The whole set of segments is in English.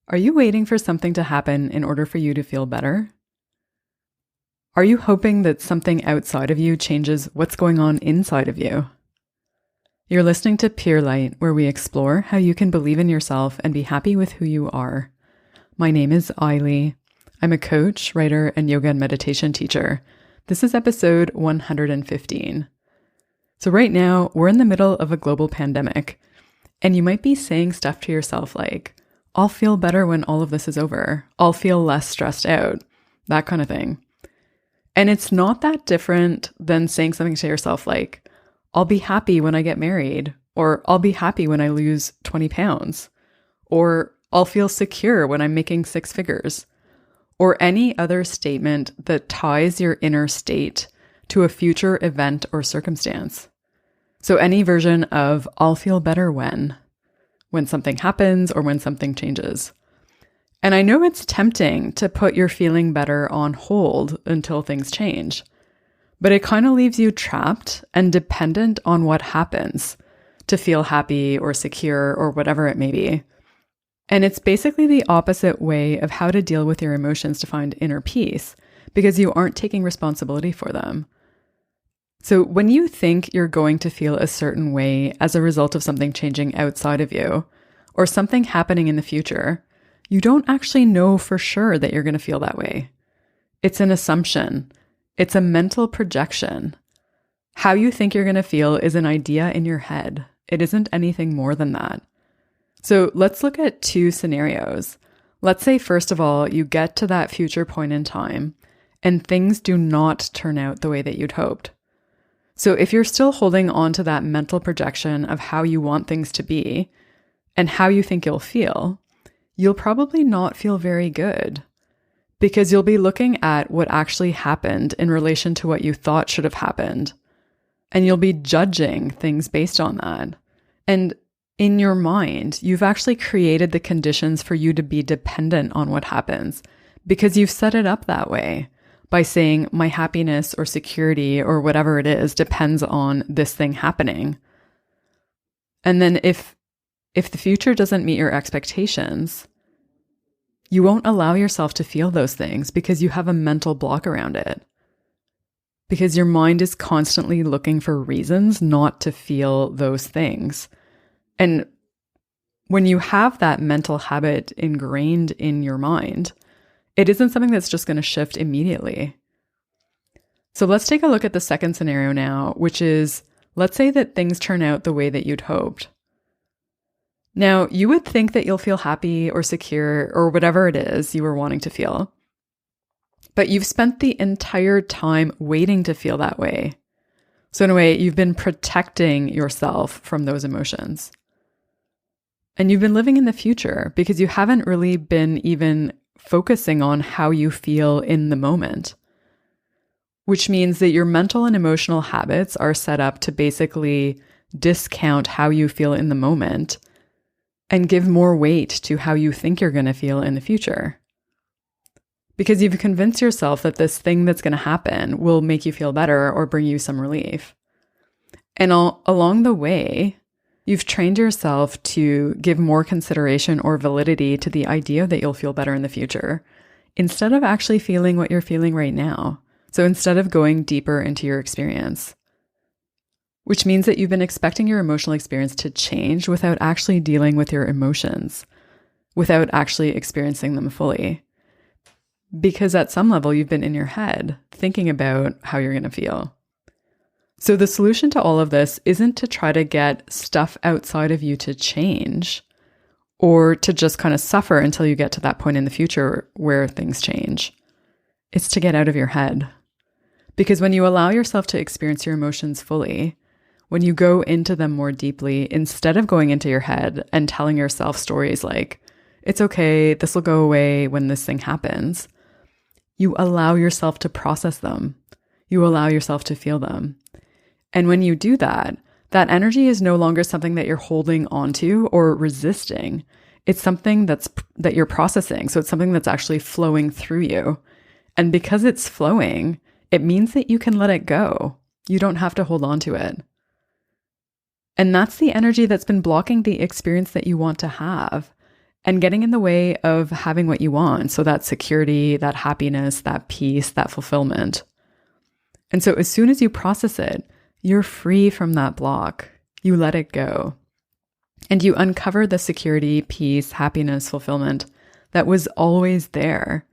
Are you waiting for something to happen in order for you to feel better? Are you hoping that something outside of you changes what's going on inside of you? You're listening to Pure Light, where we explore how you can believe in yourself and be happy with who you are. My name is Ailey. I'm a coach, writer, and yoga and meditation teacher. This is episode 115. So right now, we're in the middle of a global pandemic, and you might be saying stuff to yourself like, I'll feel better when all of this is over. I'll feel less stressed out, that kind of thing. And it's not that different than saying something to yourself like, I'll be happy when I get married, or I'll be happy when I lose 20 pounds, or I'll feel secure when I'm making 6 figures, or any other statement that ties your inner state to a future event or circumstance. So any version of I'll feel better when something happens or when something changes. And I know it's tempting to put your feeling better on hold until things change, but it kind of leaves you trapped and dependent on what happens to feel happy or secure or whatever it may be. And it's basically the opposite way of how to deal with your emotions to find inner peace because you aren't taking responsibility for them. So when you think you're going to feel a certain way as a result of something changing outside of you or something happening in the future, you don't actually know for sure that you're going to feel that way. It's an assumption. It's a mental projection. How you think you're going to feel is an idea in your head. It isn't anything more than that. So let's look at 2 scenarios. Let's say, first of all, you get to that future point in time and things do not turn out the way that you'd hoped. So if you're still holding on to that mental projection of how you want things to be and how you think you'll feel, you'll probably not feel very good because you'll be looking at what actually happened in relation to what you thought should have happened. And you'll be judging things based on that. And in your mind, you've actually created the conditions for you to be dependent on what happens because you've set it up that way. By saying my happiness or security or whatever it is depends on this thing happening. And then if the future doesn't meet your expectations, you won't allow yourself to feel those things because you have a mental block around it. Because your mind is constantly looking for reasons not to feel those things. And when you have that mental habit ingrained in your mind, it isn't something that's just going to shift immediately. So let's take a look at the second scenario now, which is, let's say that things turn out the way that you'd hoped. Now, you would think that you'll feel happy or secure or whatever it is you were wanting to feel, but you've spent the entire time waiting to feel that way. So in a way, you've been protecting yourself from those emotions. And you've been living in the future because you haven't really been even focusing on how you feel in the moment, which means that your mental and emotional habits are set up to basically discount how you feel in the moment and give more weight to how you think you're going to feel in the future. Because you've convinced yourself that this thing that's going to happen will make you feel better or bring you some relief. And along the way, you've trained yourself to give more consideration or validity to the idea that you'll feel better in the future, instead of actually feeling what you're feeling right now. So instead of going deeper into your experience, which means that you've been expecting your emotional experience to change without actually dealing with your emotions, without actually experiencing them fully. Because at some level, you've been in your head thinking about how you're going to feel. So the solution to all of this isn't to try to get stuff outside of you to change or to just kind of suffer until you get to that point in the future where things change. It's to get out of your head. Because when you allow yourself to experience your emotions fully, when you go into them more deeply, instead of going into your head and telling yourself stories like, it's okay, this will go away when this thing happens, you allow yourself to process them. You allow yourself to feel them. And when you do that, that energy is no longer something that you're holding onto or resisting. It's something that you're processing. So it's something that's actually flowing through you. And because it's flowing, it means that you can let it go. You don't have to hold on to it. And that's the energy that's been blocking the experience that you want to have. and getting in the way of having what you want. So that security, that happiness, that peace, that fulfillment. And so as soon as you process it, you're free from that block. You let it go. And you uncover the security, peace, happiness, fulfillment that was always there,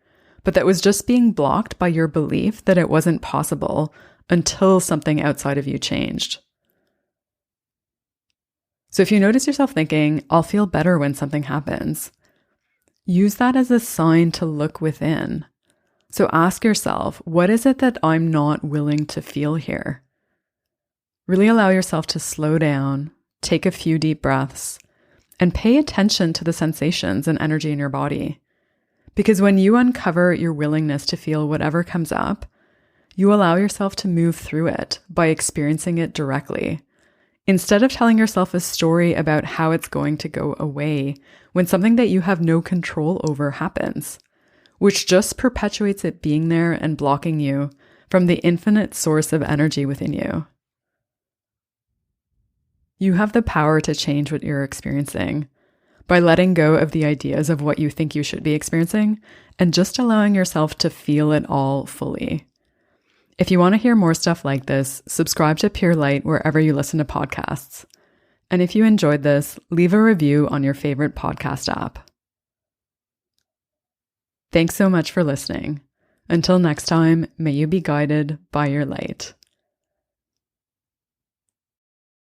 but that was just being blocked by your belief that it wasn't possible until something outside of you changed. So if you notice yourself thinking, I'll feel better when something happens, use that as a sign to look within. So ask yourself, what is it that I'm not willing to feel here? Really allow yourself to slow down, take a few deep breaths, and pay attention to the sensations and energy in your body. Because when you uncover your willingness to feel whatever comes up, you allow yourself to move through it by experiencing it directly, instead of telling yourself a story about how it's going to go away when something that you have no control over happens, which just perpetuates it being there and blocking you from the infinite source of energy within you. You have the power to change what you're experiencing by letting go of the ideas of what you think you should be experiencing and just allowing yourself to feel it all fully. If you want to hear more stuff like this, subscribe to Pure Light wherever you listen to podcasts. And if you enjoyed this, leave a review on your favorite podcast app. Thanks so much for listening. Until next time, may you be guided by your light.